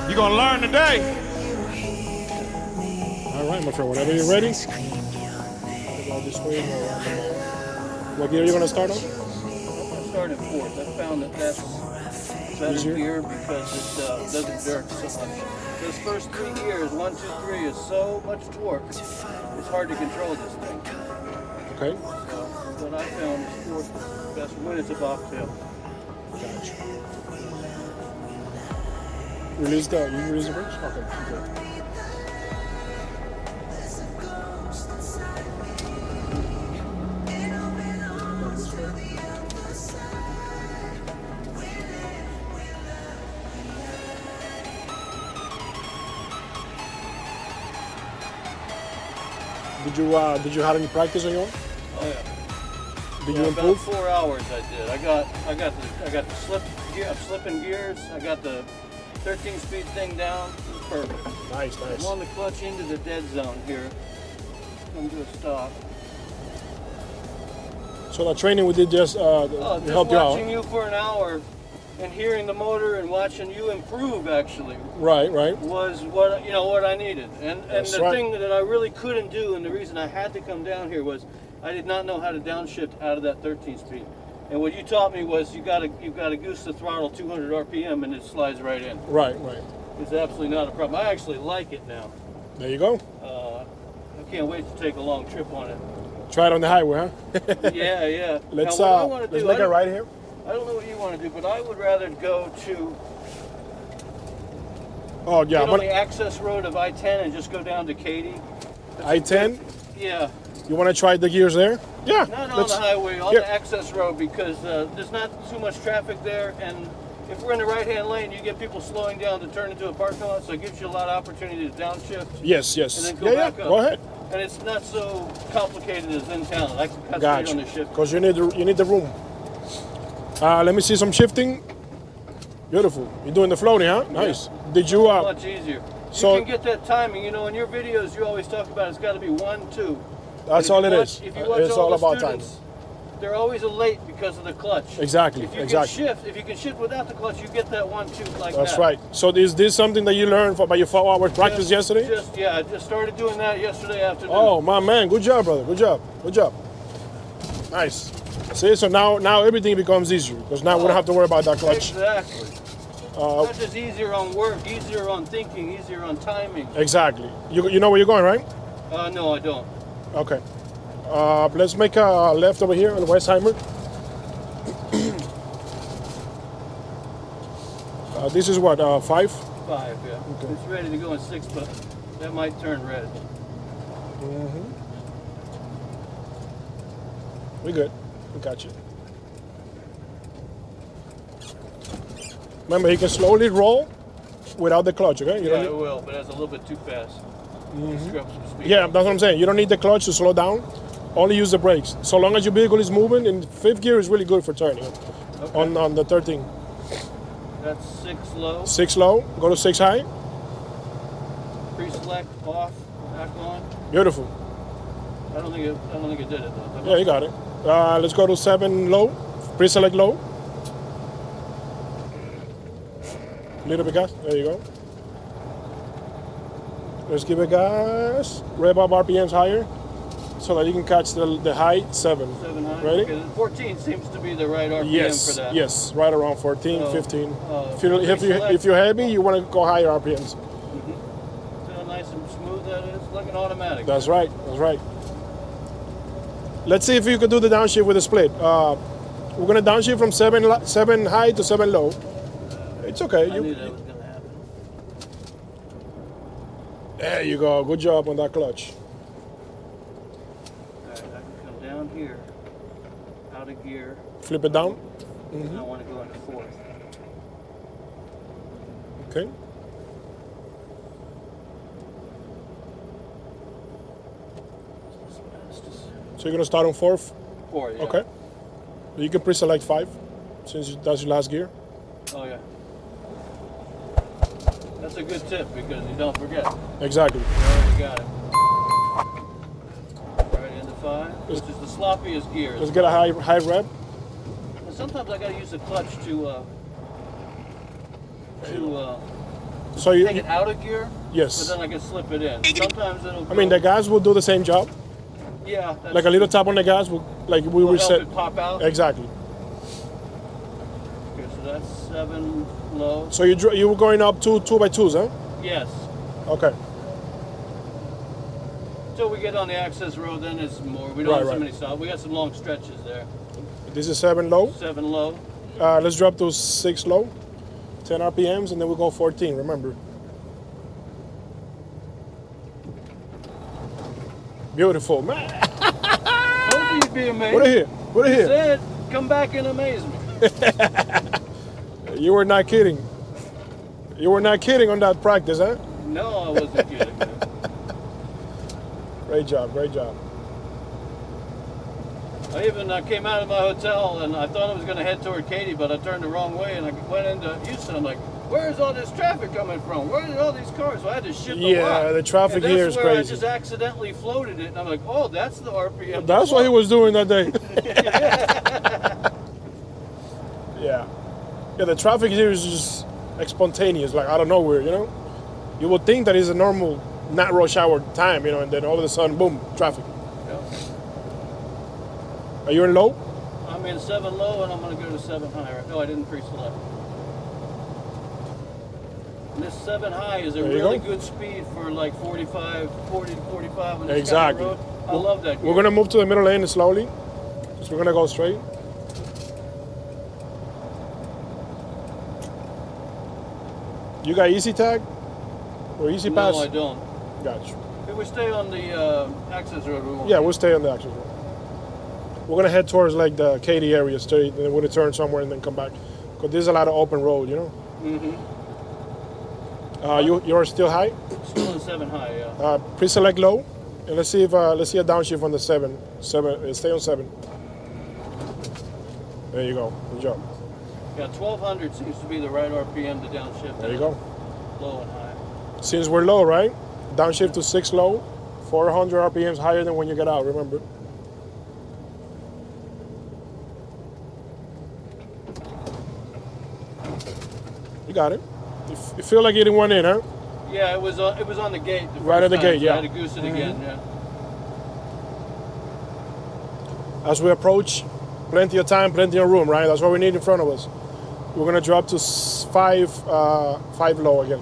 You're gonna learn today. All right, my friend, whenever you're ready. What gear are you gonna start on? I'm gonna start at fourth. I found that that's better gear because it doesn't jerk so much. Those first 3 gears, 1, 2, 3, is so much torque. It's hard to control this thing. Okay. So what I found is fourth best when it's a bobtail. Gotcha. You release the brakes? Okay. Did you have any practice on your own? Oh yeah. Did you improve? About 4 hours I did. I got the slip gear. I'm slipping gears. I got the 13-speed thing down. It was perfect. Nice. I'm on the clutch into the dead zone here. Come to a stop. So the training we did just helped you out. Watching you for an hour and hearing the motor and watching you improve actually. Right. Was what I needed. And the thing that I really couldn't do, and the reason I had to come down here was I did not know how to downshift out of that 13-speed. And what you taught me was you got to goose the throttle 200 RPM and it slides right in. Right. It's absolutely not a problem. I actually like it now. There you go. I can't wait to take a long trip on it. Try it on the highway, huh? Yeah. Let's let's make it right here. I don't know what you want to do, but I would rather go to get on the access road of I-10 and just go down to Katy. I-10? Yeah. You want to try the gears there? Yeah. Not on the highway, on the access road, because there's not too much traffic there, and if we're in the right-hand lane, you get people slowing down to turn into a parking lot, so it gives you a lot of opportunity to downshift. Yes. And then go back up. Go ahead. And it's not so complicated as in town. I can concentrate on the shift. Because you need the room. Let me see some shifting. Beautiful. You're doing the floating, huh? Nice. Yeah. Did you? Much easier. So you can get that timing. You know, in your videos, you always talk about it's got to be 1, 2. That's all it is. If you watch it's all about timing. They're always late because of the clutch. Exactly. If you can shift without the clutch, you get that 1, 2 like that. That's right. So is this something that you learned by your 4-hour practice yesterday? I just started doing that yesterday afternoon. Oh my man, good job, brother. Good job. Nice. See, so now everything becomes easier because now we don't have to worry about that clutch. Exactly. It's just easier on work, easier on thinking, easier on timing. Exactly. You know where you're going, right? No, I don't. Okay. Let's make a left over here on Westheimer. This is what, 5? 5, yeah. Okay. It's ready to go in 6, but that might turn red. Mm-hmm. We good. We got you. Remember, you can slowly roll without the clutch, okay? It will, but that's a little bit too fast. Scrub some speed. Yeah, that's what I'm saying. You don't need the clutch to slow down. Only use the brakes. So long as your vehicle is moving, and 5th gear is really good for turning. Okay. On the 13. That's 6 low. 6 low. Go to 6 high. Pre-select off, back on. Beautiful. I don't think it did it though. Yeah, you got it. Let's go to 7 low. Pre-select low. Little bit gas. There you go. Let's give it gas. Rev up RPMs higher so that you can catch the high 7. 7 high. Ready? Okay, 14 seems to be the right RPM for that. Yes, right around 14, 15. If you're heavy, you want to go higher RPMs. Mm-hmm. See how nice and smooth that is? Like an automatic. That's right. Let's see if you can do the downshift with a split. We're going to downshift from 7 high to 7 low. It's okay. I knew that was going to happen. There you go. Good job on that clutch. All right, I can come down here, out of gear. Flip it down. Mm-hmm. I want to go into 4th. Okay. So you're going to start on 4th? 4, yeah. Okay. You can pre-select 5 since that's your last gear. Oh, yeah. That's a good tip because you don't forget. Exactly. You already got it. which is the sloppiest gear. Let's get a high rev. And sometimes I got to use the clutch to So you, take it out of gear. yes. But then I can slip it in. Sometimes it'll. I mean, the gas will do the same job. Yeah. Like a little tap on the gas will, like we will reset. help it pop out. Exactly. Okay, so that's 7 low. So you were going up 2x2s, huh? Yes. Okay. Until we get on the access road, then it's more. We don't Right, have so right. many stops. We got some long stretches there. This is 7 low. 7 low. Let's drop to 6 low, 10 RPMs, and then we'll go 14. Remember. Beautiful, man. Told you you'd be amazed. Put it here. Put it here. Said, come back and amaze me. You were not kidding. You were not kidding on that practice, huh? No, I wasn't kidding. Great job, great job. I even came out of my hotel and I thought I was going to head toward Katy, but I turned the wrong way and I went into Houston. I'm like, where's all this traffic coming from? Where are all these cars? So I had to shift a lot. Yeah, the traffic And here is that's where crazy. I just accidentally floated it and I'm like, oh, that's the RPM. That's what he was doing that day. Yeah. Yeah, the traffic here is just spontaneous, like out of nowhere, you know? You would think that it's a normal, not rush hour time, you know, and then all of a sudden, boom, traffic. Yeah. Are you in low? I'm in 7 low and I'm going to go to 7 high. Right? No, I didn't pre-select. And this 7 high is a There you really go. good speed for like 40 to 45 on this Exactly. kind of road. I love that. We're gonna move to the middle lane slowly. So we're gonna go straight. You got easy tag? Or easy pass? No, I don't. Got you. If we stay on the access road, we won't. Yeah, we'll stay on the access road. We're gonna head towards like the Katy area straight, and then we're gonna turn somewhere and then come back. Because there's a lot of open road, you know? Mm-hmm. You're still high? Still in 7 high, yeah. Pre-select low. And let's see a downshift on the 7. Stay on 7. There you go. Good job. Yeah, 1200 seems to be the right RPM to downshift. There you go. Low and high. Since we're low, right? Downshift to 6 low, 400 RPMs higher than when you get out, remember? You got it. You feel like getting one in, huh? Yeah, it was on the gate. Right at the gate, yeah. I had to goose it again, yeah. As we approach, plenty of time, plenty of room, right? That's what we need in front of us. We're gonna drop to 5 low again.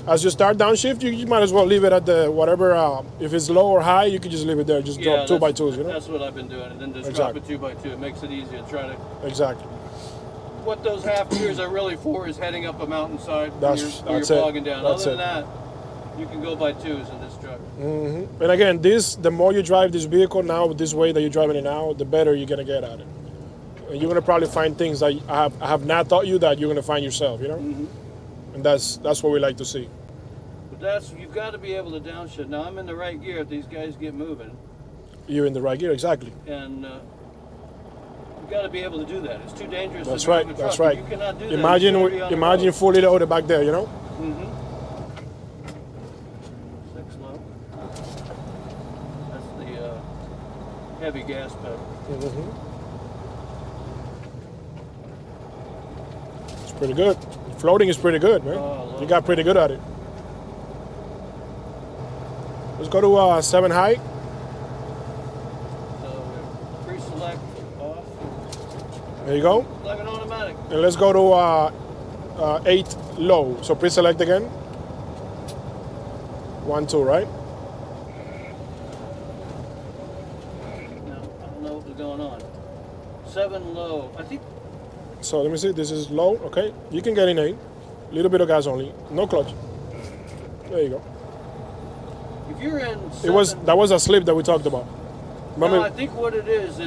As you start downshift, you might as well leave it at the whatever. If it's low or high, you can just leave it there. Just drop 2x2s, you know? That's what I've been doing, and then just Exactly. drop it 2x2. It makes it easier to try to. Exactly. What those half gears are really for is heading up a mountainside when That's you're it. bogging down. That's Other than it. that, you can go by 2s in this truck. Mm-hmm. And again, the more you drive this vehicle now, this way that you're driving it now, the better you're gonna get at it. And you're gonna probably find things that I have not taught you that you're gonna find yourself, you know. Mm-hmm. And that's what we like to see. But you've got to be able to downshift. Now I'm in the right gear if these guys get moving, You're in the right gear, exactly. and you've got to be able to do that. It's too dangerous. That's to drive right. a truck. That's right. You cannot do that. Imagine, You gotta be on the imagine road. fully loaded back there, you know. Mm-hmm. 6 low. That's the heavy gas pedal. Mm-hmm. It's pretty good. Floating is pretty good, man. Oh, You got pretty good at it. Let's go to 7 high. So pre-select off. There you go. 11 automatic. And let's go to 8 low. So pre-select again. 1, 2, right? No, I don't know what was going on. 7 low. I think. So let me see. This is low. Okay. You can get in 8. Little bit of gas only. No clutch. There you go. If you're in 7, That was a slip that we talked about. Remember? No, I think what it is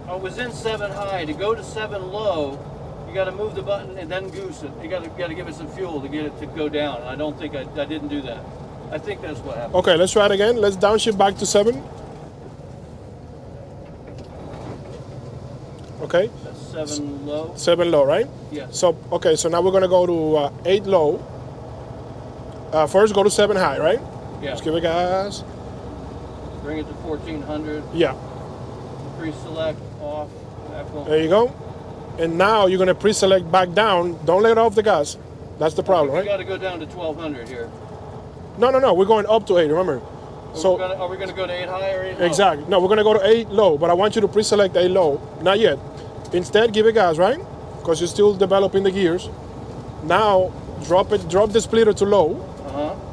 I was in 7 high. To go to 7 low, you got to move the button and then goose it. You got to give it some fuel to get it to go down. And I don't think I didn't do that. I think that's what happened. Okay, let's try it again. Let's downshift back to 7. Okay. That's 7 low. 7 low, right? Yes. So okay, so now we're gonna go to 8 low. First, go to 7 high, right? Yeah. Let's give it gas. Bring it to 1400. Yeah. Pre-select off. There you go. And now you're gonna pre-select back down. Don't let off the gas. That's the problem, We right? got to go down to 1200 here. No. We're going up to 8. Remember. So Are we gonna go to 8 high or 8 low? exactly. No, we're gonna go to 8 low. But I want you to pre-select 8 low. Not yet. Instead, give it gas, right? Because you're still developing the gears. Now, drop the splitter to low,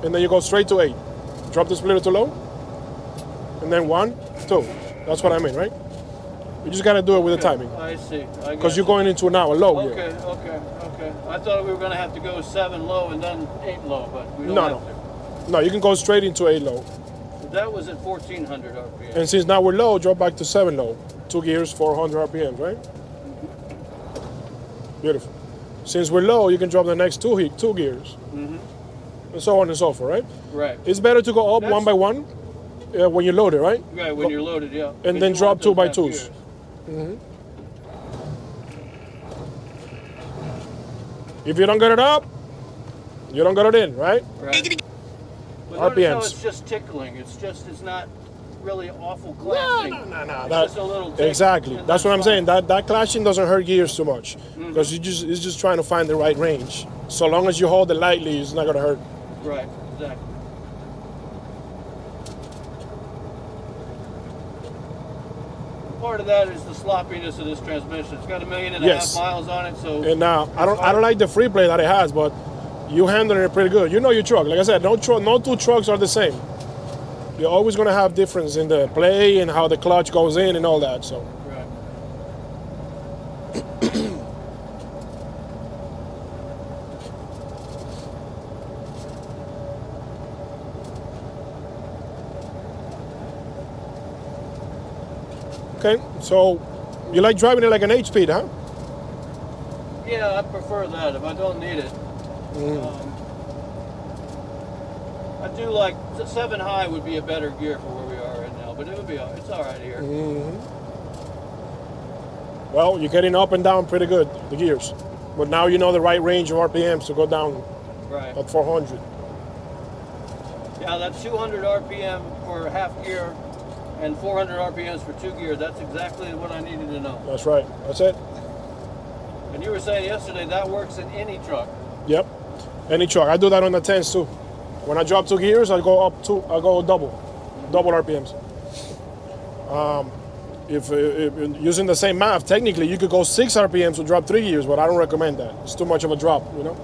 and then you go straight to 8. Drop the splitter to low, and then 1, 2. That's what I mean, right? You just gotta do it with the timing. I see. Because you're going into now a low gear. Okay. I thought we were gonna have to go 7 low and then 8 low, but we don't have to. No, you can go straight into 8 low. That was at 1400 RPM. And since now we're low, drop back to 7 low. 2 gears, 400 RPMs, right? Beautiful. Since we're low, you can drop the next 2 gears. And so on and so forth, right? Right. It's better to go up one by one when you load it, right? Right, when you're loaded, yeah. And then drop 2 by 2s. If you don't get it up, you don't get it in, right? Right. But RPMs. notice how it's just tickling. It's not really awful clashing. No. It's just a little tick, Exactly. and That's what I'm fine. saying. That clashing doesn't hurt gears too much because it's just trying to find the right range. So long as you hold it lightly, it's not gonna hurt. Right, exactly. Part of that is the sloppiness of this transmission. It's got 1.5 million miles on it, so. And now I don't like the free play that it has, but you handling it pretty good. You know your truck. Like I said, no 2 trucks are the same. You're always gonna have difference in the play and how the clutch goes in and all that. So. Right. Okay, so you like driving it like an 8-speed, huh? Yeah, I prefer that if I don't need it. I do like 7 high would be a better gear for where we are right now, but it's all right here. Well, you're getting up and down pretty good, the gears. But now you know the right range of RPMs to go down Right. at 400. Yeah, that's 200 RPM for half gear and 400 RPMs for 2 gear. That's exactly what I needed to know. That's right. That's it. And you were saying yesterday that works in any truck. Yep. Any truck. I do that on the 10s too. When I drop 2 gears, I go double RPMs. If using the same math, technically you could go 6 RPMs to drop 3 gears, but I don't recommend that. It's too much of a drop, you know.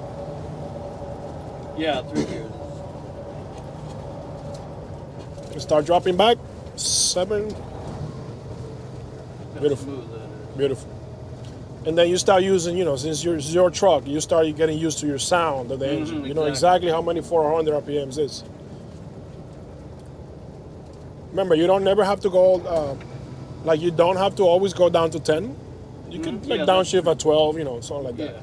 Yeah, 3 gears. You start dropping back. 7. Beautiful. Smooth that is. Beautiful. And then you start using, since it's your truck, you start getting used to your sound of the engine. You know exactly how many 400 RPMs is. Remember, you don't never have to go, you don't have to always go down to 10. You can downshift at 12, something like that.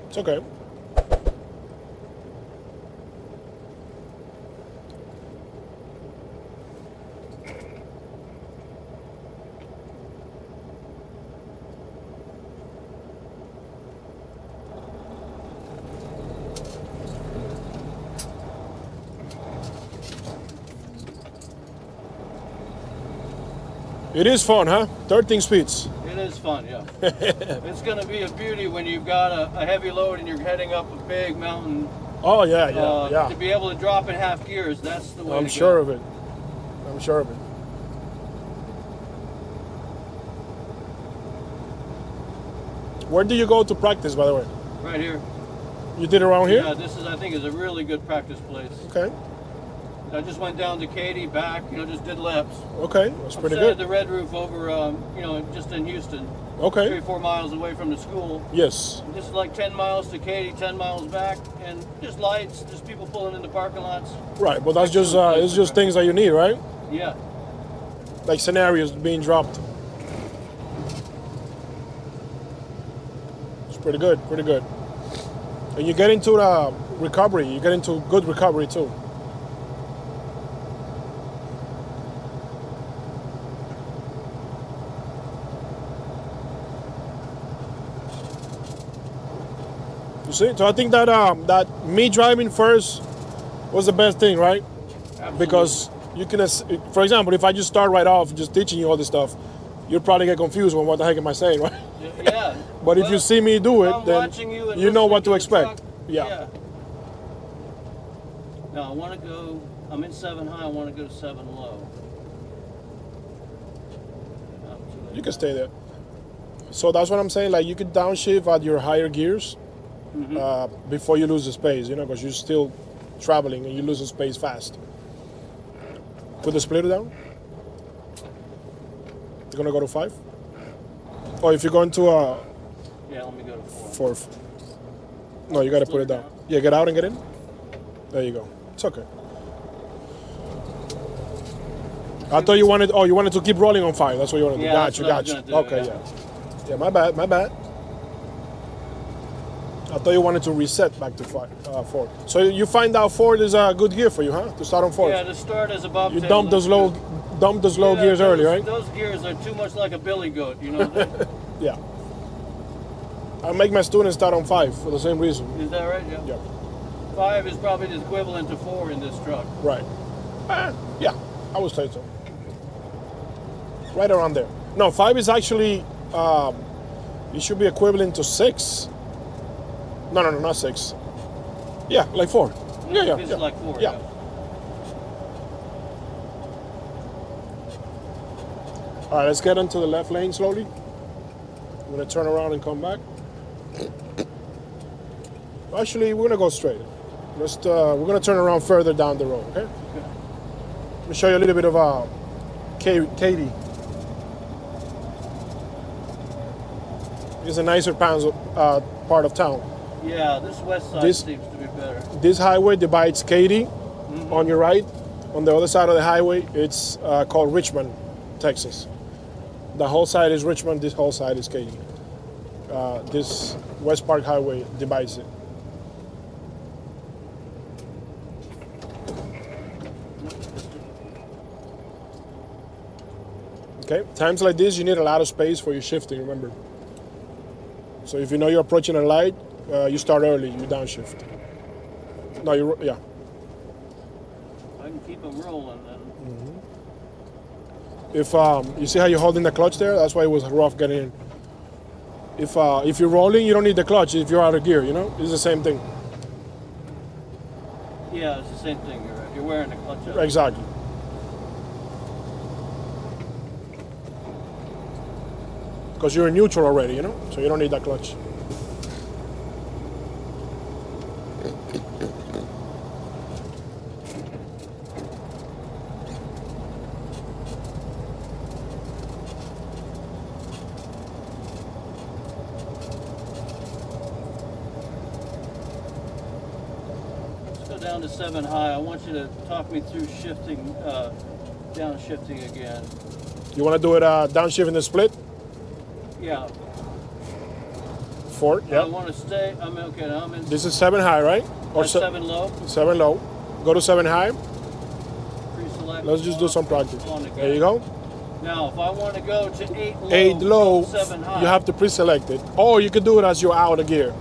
It's okay. It is fun, huh? 13 speeds. It is fun, yeah. It's going to be a beauty when you've got a heavy load and you're heading up a big mountain. Oh, yeah. To be able to drop in half gears, that's the way I'm to sure go. of it. I'm sure of it. Where do you go to practice, by the way? Right here. You did it around here? Yeah, this I think, is a really good practice place. Okay. I just went down to Katy, back, just did laps. Okay, that's pretty Instead good. of the Red Roof over, just in Houston. Okay. 3 or 4 miles away from the school. Yes. Just like 10 miles to Katy, 10 miles back, and just lights, just people pulling into parking lots. Right, but that's just it's just things that you need, right? Yeah. Like scenarios being dropped. It's pretty good, pretty good. And you get into the recovery, you get into good recovery too. You See, so I think that that me driving first was the best thing, right? Absolutely. Because you can, for example, if I just start right off just teaching you all this stuff, you'll probably get confused on what the heck am I saying, right? Yeah. But if you see me do it, I'm then watching you, and you know what to listening the expect. truck. Yeah. Now I want to go. I'm in 7 high. I want to go to 7 low. You can stay there. So that's what I'm saying. Like you could downshift at your higher gears before you lose the space, you know, because you're still traveling and you lose the space fast. Put the splitter down. You're gonna go to 5. Or if you're going to Yeah, let me go to 4. 4. No, you gotta put it down. Yeah, get out and get in. There you go. It's okay. I thought you wanted. Oh, you wanted to keep rolling on 5. That's what you wanted to do. Yeah, Got you. that's what I Got was you. gonna do, Okay, yeah. yeah. Yeah, my bad. My bad. I thought you wanted to reset back to 4. So you find out 4 is a good gear for you, huh? To start on 4. Yeah, to start as above. You 10, dump those low, gears early, right? Those gears are too much like a billy goat, you know. Yeah. I make my students start on 5 for the same reason. Is that right? Yeah. Yeah. 5 is probably the equivalent to 4 in this truck. Right. Yeah, I would say so. Right around there. No, 5 is actually, it should be equivalent to 6. No, not 6. Yeah, like 4. Yeah. It's like 4. Yeah. All right, let's get into the left lane slowly. I'm gonna turn around and come back. Actually, we're gonna go straight. We're gonna turn around further down the road, okay? Let me show you a little bit of Katy. It's a nicer part of town. Yeah, this west side seems to be better. This highway divides Katy on your right. On the other side of the highway, it's called Richmond, Texas. The whole side is Richmond. This whole side is Katy. This West Park Highway divides it. Okay, times like this, you need a lot of space for your shifting, remember. So if you know you're approaching a light, you start early, you downshift. No, yeah. I can keep them rolling then. If you see how you're holding the clutch there, that's why it was rough getting in. If you're rolling, you don't need the clutch if you're out of gear, you know? It's the same thing. Yeah, it's the same thing. You're right. You're wearing the clutch out. Exactly. Because you're in neutral already, you know? So you don't need that clutch. Down to 7 high. I want you to talk me through shifting, downshifting again. You want to do it downshift in the split? Yeah. 4, yeah. I want to stay. I'm okay. Now I'm in. This is 7 high, right? Or 7 low. 7 low. Go to 7 high. Pre-select. Let's just do some practice. On There you go. Now, if I want to go to 8 low, 8 low, 7 high. you have to pre-select it. Or you could do it as you're out of gear.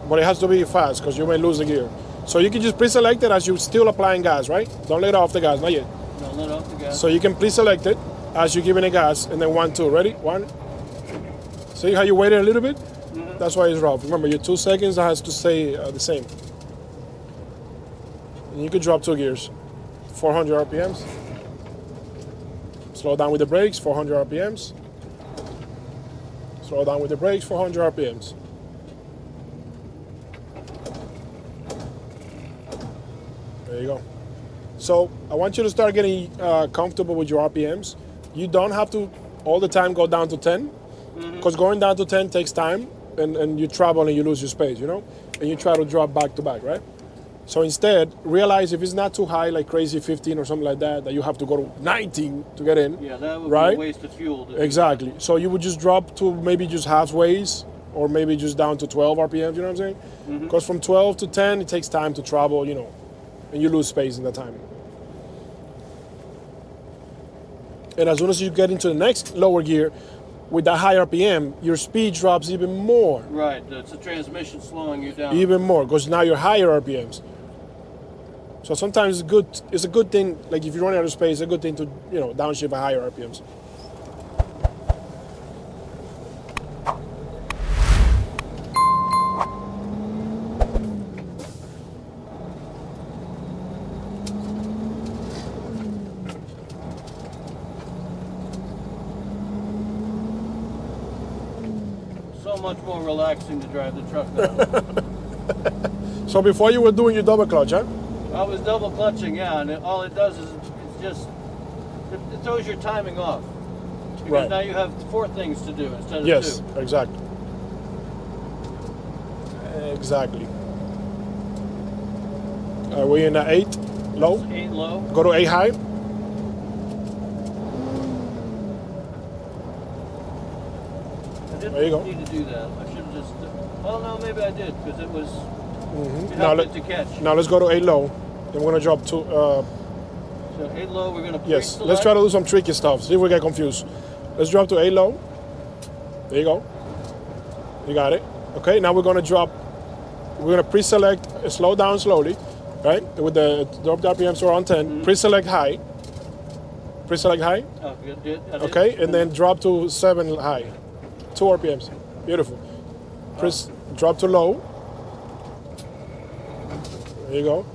But it has to be fast because you may lose the gear. So you can just pre-select it as you're still applying gas, right? Don't let off the gas, not yet. Don't let off the gas. So you can pre-select it as you're giving it gas, and then 1, 2. Ready? 1. See how you waited a little bit? Mm-hmm. That's why it's rough. Remember, your 2 seconds has to stay the same. And you could drop 2 gears. 400 RPMs. Slow down with the brakes, 400 RPMs. Slow down with the brakes, 400 RPMs. There you go. So I want you to start getting comfortable with your RPMs. You don't have to all the time go down to 10, because going down to 10 takes time, and you travel and you lose your space, you know? And you try to drop back to back, right? So instead, realize if it's not too high, like crazy 15 or something like that, that you have to go to 19 to get in. Yeah, that would right? be a waste of fuel. Exactly. So you would just drop to maybe just halfways, or maybe just down to 12 RPMs, you know what I'm saying? Because from 12 to 10, it takes time to travel, you know, and you lose space in that time. And as soon as you get into the next lower gear, with that high RPM, your speed drops even more. Right, it's the transmission slowing you down. Even more, because now you're higher RPMs. So sometimes it's good. It's a good thing. Like if you're running out of space, it's a good thing to downshift at higher RPMs. So much more relaxing to drive the truck now. So before you were doing your double clutch, huh? I was double clutching, yeah, and all it does is it throws your timing off. Because Right. now you have 4 things to do instead of 2. Yes, exactly. Exactly. Are we in 8 low? 8 low. Go to 8 high. I didn't There you go. need to do that. I should have just. Well, no, maybe I did because it was. It Now, helped it to catch. now let's go to 8 low. Then we're gonna drop to. So 8 low, we're gonna. Yes, pre-select. let's try to do some tricky stuff. See if we get confused. Let's drop to 8 low. There you go. You got it. Okay, now we're gonna drop. We're gonna pre-select, slow down slowly, right? With the drop the RPM so we're on 10. Pre-select high. Pre-select high. Oh, good, did. I did. Okay, and then drop to 7 high. 2 RPMs. Beautiful. Drop to low. There you go.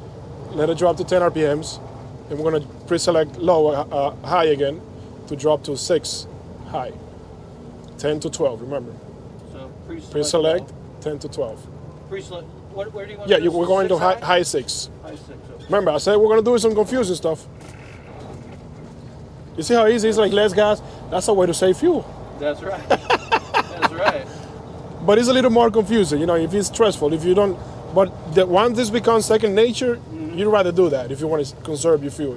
Let it drop to 10 RPMs. And we're gonna pre-select low, high again to drop to 6 high. 10 to 12, remember. So Pre-select 10 to 12. Pre-select. Where do you want? Yeah, to do we're going to 6 high 6. High 6. Okay. Remember, I said we're gonna do some confusing stuff. You see how easy it's like less gas? That's a way to save fuel. That's right. That's right. But it's a little more confusing, if it's stressful, if you don't. But once this becomes second nature, you'd rather do that if you want to conserve your fuel,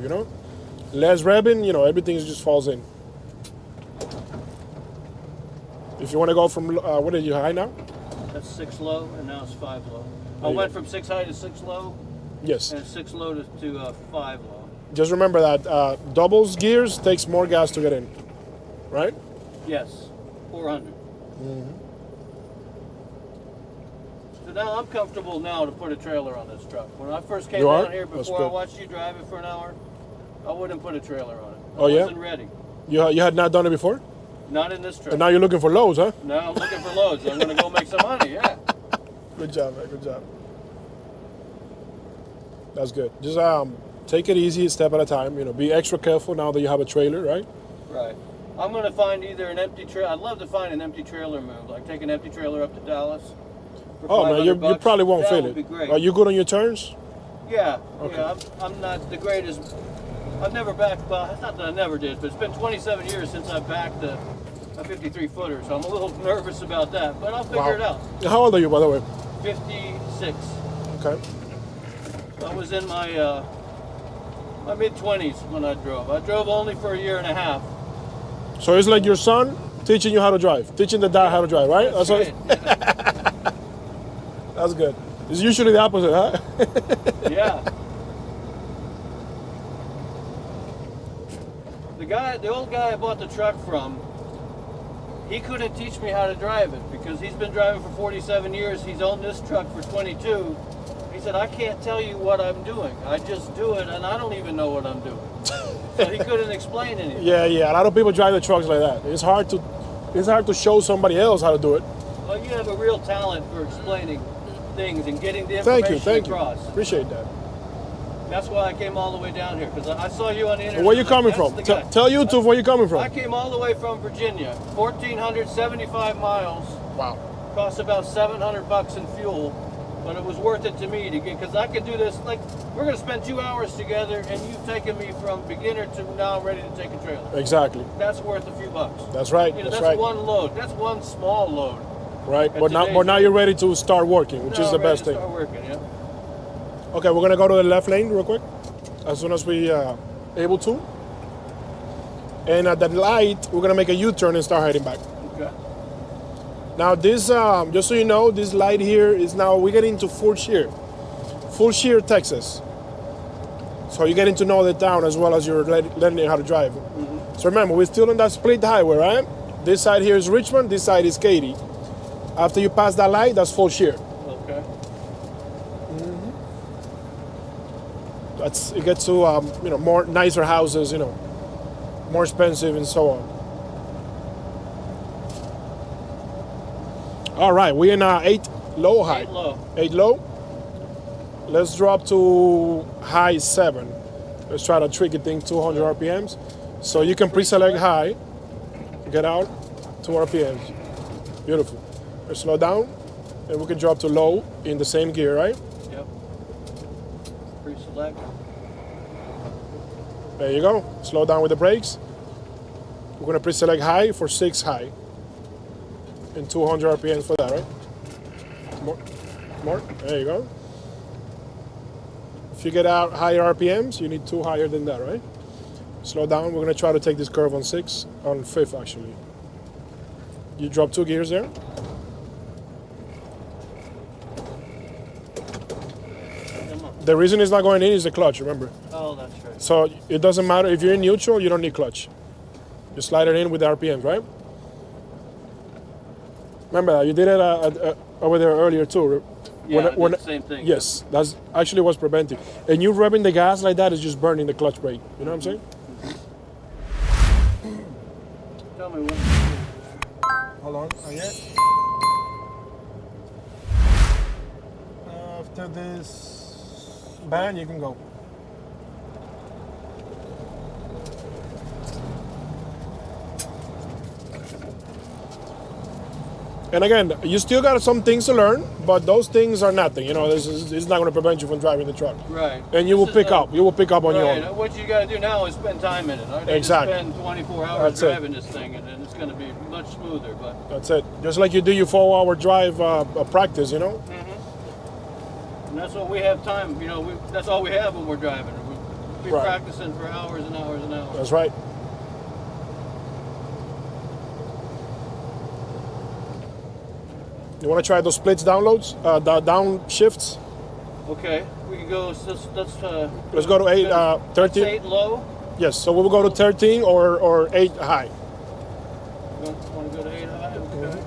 Less revving, everything just falls in. If you want to go from, what are you, high now? That's 6 low, and now it's 5 low. I There you went go. from 6 high to 6 low, Yes. and 6 low to 5 low. Just remember that doubles gears takes more gas to get in, right? Yes, 400. So now I'm comfortable now to put a trailer on this truck. When I first came You are? down here, That's before I good. watched you drive it for an hour, I wouldn't put a trailer on it. I Oh, yeah? wasn't ready. You had not done it before? Not in this truck. And now you're looking for loads, huh? Now I'm looking for loads. I'm going to go make some money, yeah. Good job, man. Good job. That's good. Just take it easy, step at a time. Be extra careful now that you have a trailer, right? Right. I'm going to find either an empty trailer. I'd love to find an empty trailer move, like take an empty trailer up to Dallas. For Oh man, you $500. probably won't that feel would it. be great. Are you good on your turns? Yeah. Okay. Yeah. I'm not the greatest. I've never backed. Well, it's not that I never did, but it's been 27 years since I backed a 53 footer, so I'm a little nervous about that. But I'll figure it out. How old are you, by the way? 56. Okay. I was in my my mid-20s when I drove. I drove only for a year and a half. So it's like your son teaching you how to drive, teaching the dad how to drive, right? That's what- right. Yeah. That's good. It's usually the opposite, huh? Yeah. The old guy I bought the truck from, he couldn't teach me how to drive it because he's been driving for 47 years. He's owned this truck for 22. He said, I can't tell you what I'm doing. I just do it, and I don't even know what I'm doing. So he couldn't explain anything. Yeah. A lot of people drive the trucks like that. It's hard to show somebody else how to do it. Well, you have a real talent for explaining things and getting the information Thank you. across. Appreciate that. That's why I came all the way down here, because I saw you on the internet. And where you coming That's from? the guy. Tell YouTube where you coming from. I came all the way from Virginia, 1,475 miles. Wow. Cost about $700 in fuel, but it was worth it to me to get, because I could do this. Like, we're going to spend 2 hours together, and you've taken me from beginner to now I'm ready to take a trailer. Exactly. That's worth a few bucks. That's right. You know, that's that's right. one load. That's one small load. Right. At But now today's you're ready to start working, which is Now the I'm ready best to thing. Start working, yeah. Okay, we're gonna go to the left lane real quick, as soon as we able to. And at that light, we're gonna make a U-turn and start heading back. Okay. Now this, just so you know, this light here is now, we get into Full Shear, Texas. So you're getting to know the town as well as you're learning how to drive. So remember, we're still on that split highway, right? This side here is Richmond, this side is Katy. After you pass that light, that's full shear. Okay. It gets to more nicer houses, more expensive and so on. All right, we're in 8 low high. 8 low. 8 low. Let's drop to high 7. Let's try to trick it thing 200 RPMs. So you can pre-select high, get out, 2 RPMs. Beautiful. Let's slow down, and we can drop to low in the same gear, right? Yep. Pre-select. There you go. Slow down with the brakes. We're gonna pre-select high for 6 high. And 200 RPMs for that, right? More. There you go. If you get out higher RPMs, you need 2 higher than that, right? Slow down. We're gonna try to take this curve on 5th actually. You drop 2 gears there. The reason it's not going in is the clutch, remember? Oh, that's right. So it doesn't matter if you're in neutral, you don't need clutch. You slide it in with the RPMs, right? Remember that you did it over there earlier too. Yeah, the same thing. Yes, that's actually what's preventing. And you revving the gas like that is just burning the clutch brake. You know what I'm saying? Tell me when. Hold on, after this band, you can go. And again, you still got some things to learn, but those things are nothing. This is not going to prevent you from driving the truck. Right. And you will pick up. You will pick up on your own. What you got to do now is spend time in it. I need Exactly. to spend 24 hours driving this thing, and then it's going to be much smoother. But that's it. Just like you do your 4-hour drive practice, Mm-hmm. And that's what we have time. That's all we have when we're driving. We'll be practicing for hours and hours and hours. That's right. You want to try those splits downloads, the downshifts? Okay, we can go. Let's go to 8, 13. 8 low. Yes, so we'll go to 13 or 8 high. You want to go to 8 high? Okay.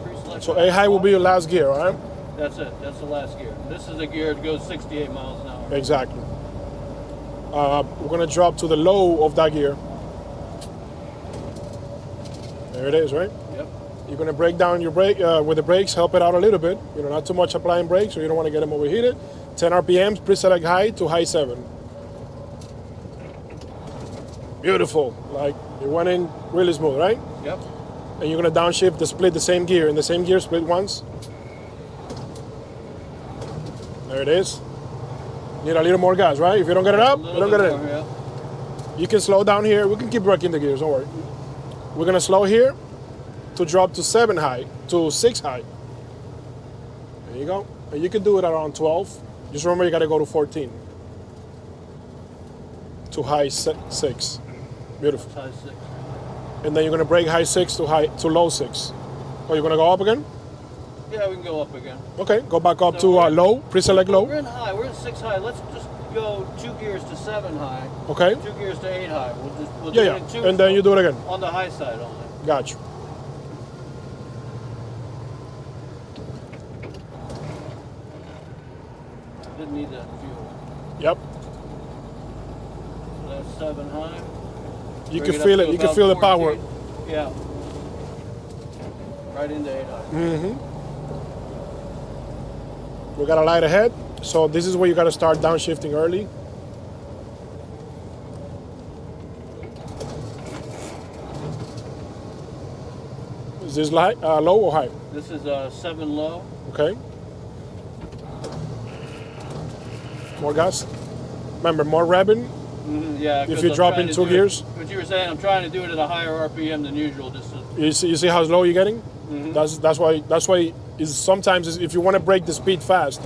Pre-select So 8 high will be your last gear, all right? That's it. That's the last gear. This is a gear that goes 68 miles an hour. Exactly. We're gonna drop to the low of that gear. There it is, right? Yep. You're gonna break down your brake with the brakes, help it out a little bit. Not too much applying brakes, so you don't want to get them overheated. 10 RPMs, pre-select high to high 7. Beautiful. Like it went in really smooth, right? Yep. And you're gonna downshift the split the same gear. In the same gear, split once. There it is. Need a little more gas, right? If you don't get it up, you don't get it in. Yeah. You can slow down here. We can keep working the gears, don't worry. We're gonna slow here to drop to 7 high, to 6 high. There you go. And you can do it around 12. Just remember you gotta go to 14. To high 6. Beautiful. High 6. And then you're gonna break high 6 to low 6. Oh, you're gonna go up again? Yeah, we can go up again. Okay, go back up So to low, pre-select low. We're in high. We're in 6 high. Let's just go 2 gears to 7 high. Okay. 2 gears to 8 high. We'll do it in 2. And then you do it again. On the high side only. Got you. Didn't need that fuel. Yep. So that's 7 high. You Bring can up feel to it. You can about feel the 14. power. Yeah. Right into 8 high. Mm-hmm. We got a light ahead, so this is where you got to start downshifting early. Is this light, low or high? This is 7 low. Okay. More gas. Remember, more revving. Yeah. If you're dropping 2 gears. What you were saying, I'm trying to do it at a higher RPM than usual. Just to, You see how low you're getting? That's why is sometimes if you want to break the speed fast,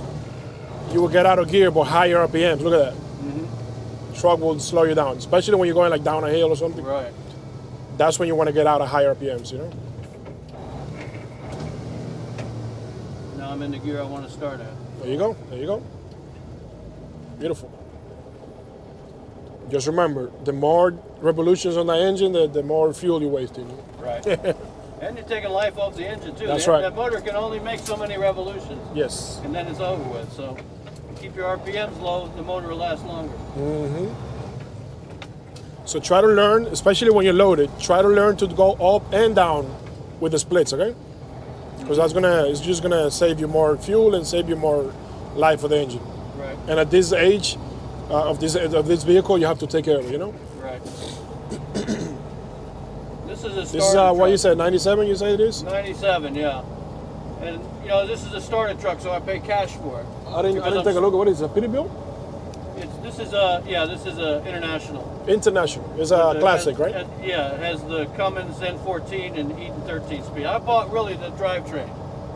you will get out of gear but higher RPMs. Look at that. Truck will slow you down, especially when you're going like down a hill or something. right. That's when you want to get out of higher RPMs, Now I'm in the gear I want to start at. There you go. There you go. Beautiful. Just remember, the more revolutions on the engine, the more fuel you're wasting. Right. And you're taking life off the engine too. That's right. That motor can only make so many revolutions. Yes. And then it's over with. So keep your RPMs low, the motor will last longer. Mm-hmm. So try to learn, especially when you're loaded, try to learn to go up and down with the splits, okay? Because it's just gonna save you more fuel and save you more life for the engine. Right. And at this age of this vehicle, you have to take care of it, you know? Right. This is a This is what you said, 97 you say it is? 97, yeah. And you know, this is a starter truck, so I pay cash for it. I didn't take a look at what is it, a Peterbilt? This is a international. International. It's a classic, right? Yeah, it has the Cummins N14 and Eaton 13 speed. I bought really the drivetrain.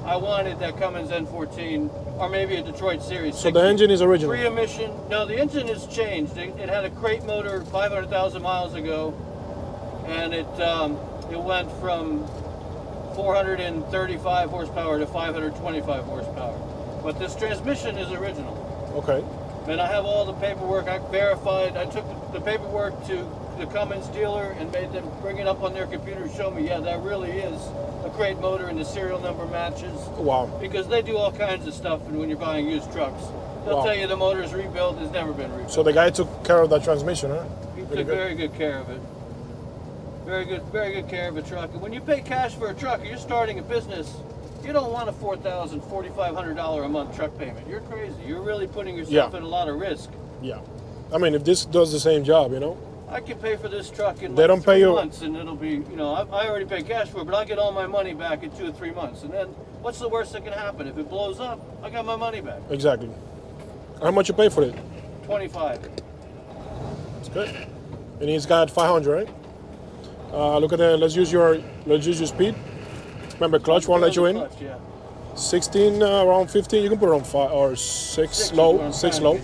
I wanted that Cummins N14 or maybe a Detroit Series 60. So the engine is original? Pre-emission. No, the engine has changed. It had a crate motor 500,000 miles ago, and it went from 435 horsepower to 525 horsepower. But this transmission is original. Okay. And I have all the paperwork. I verified. I took the paperwork to the Cummins dealer and made them bring it up on their computer and show me, yeah, that really is a crate motor and the serial number matches. Wow. Because they do all kinds of stuff, and when you're buying used trucks, they'll tell you the motor is rebuilt. It's never been rebuilt. So the guy took care of that transmission, huh? He took very good care of it. Very good care of a truck. And when you pay cash for a truck, you're starting a business. You don't want a $4,000, $4,500 a month truck payment. You're crazy. You're really putting yourself at a lot of risk. Yeah. I mean, if this does the same job, you know? I can pay for this truck in They don't pay 3 you months, and it'll be, you know, I already paid cash for it, but I'll get all my money back in 2 or 3 months. And then what's the worst that can happen? If it blows up, I got my money back. Exactly. How much you pay for it? 25. That's good. And he's got 500, right? Look at that. Let's use your speed. Remember, clutch won't let you in. Clutch, yeah. 16, around 15. You can put it on 5 or 6 low. 6 low.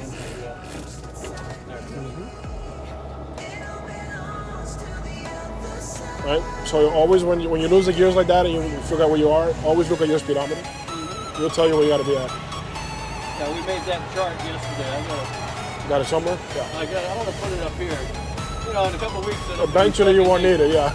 Right. So always when you lose the gears like that and you figure out where you are, always look at your speedometer. Mm-hmm. It'll tell you where you got to be at. Yeah, we made that chart yesterday. You got it somewhere? Yeah. I want to put it up here. You know, in a couple of weeks. Eventually you won't need it. Yeah.